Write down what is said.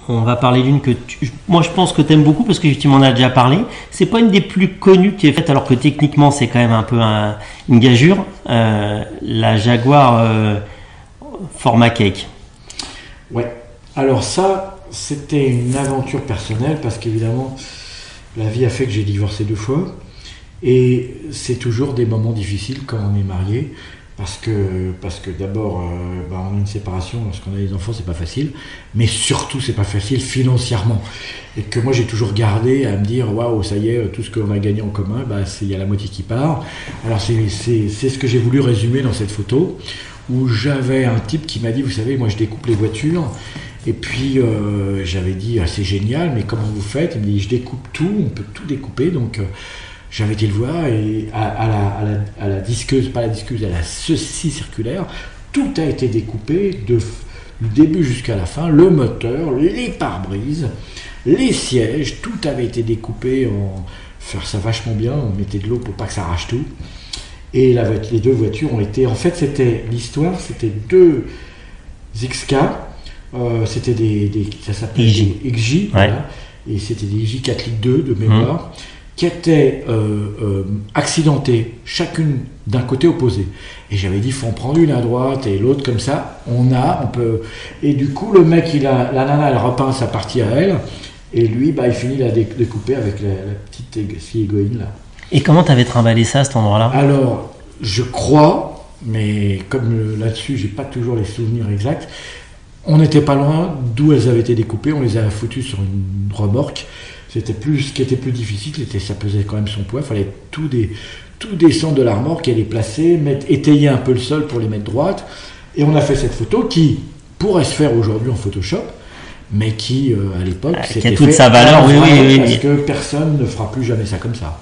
on va parler d'une que moi je pense que tu aimes beaucoup parce que tu m'en as déjà parlé. C'est pas une des plus connues que tu aies faites alors que techniquement c'est quand même un peu une gageure. La Jaguar format cake. Ouais. Alors ça, c'était une aventure personnelle parce qu'évidemment, la vie a fait que j'ai divorcé 2 fois. Et c'est toujours des moments difficiles quand on est marié. Parce que d'abord, on a une séparation, lorsqu'on a des enfants, c'est pas facile. Mais surtout, c'est pas facile financièrement. Et que moi, j'ai toujours gardé à me dire, waouh, ça y est, tout ce qu'on a gagné en commun, il y a la moitié qui part. Alors c'est ce que j'ai voulu résumer dans cette photo, où j'avais un type qui m'a dit, vous savez, moi je découpe les voitures. Et puis j'avais dit, c'est génial, mais comment vous faites? Il me dit, je découpe tout, on peut tout découper. Donc j'avais été le voir et à la disqueuse, pas la disqueuse, à la scie circulaire, tout a été découpé du début jusqu'à la fin, le moteur, les pare-brises, les sièges, tout avait été découpé, faire ça vachement bien, on mettait de l'eau pour pas que ça arrache tout. Et les 2 voitures ont été, en fait l'histoire c'était 2 XK, c'était ça s'appelait des XJ, ouais. Voilà, et c'était des XJ 4 litres 2 de mémoire, qui étaient accidentées, chacune d'un côté opposé. Et j'avais dit, il faut en prendre une à droite et l'autre comme ça, on peut... Et du coup, le mec, la nana, elle repeint sa partie à elle, et lui, il finit la découper avec la petite scie égoïne, là. Et comment t'avais trimballé ça à cet endroit-là? Alors, je crois, mais comme là-dessus, j'ai pas toujours les souvenirs exacts, on n'était pas loin d'où elles avaient été découpées, on les a foutues sur une remorque. Ce qui était plus difficile, ça pesait quand même son poids, il fallait tout descendre de la remorque et les placer, étayer un peu le sol pour les mettre droites. Et on a fait cette photo qui pourrait se faire aujourd'hui en Photoshop, mais qui, à l'époque, qui a toute sa valeur, oui. Parce que personne ne fera plus jamais ça comme ça.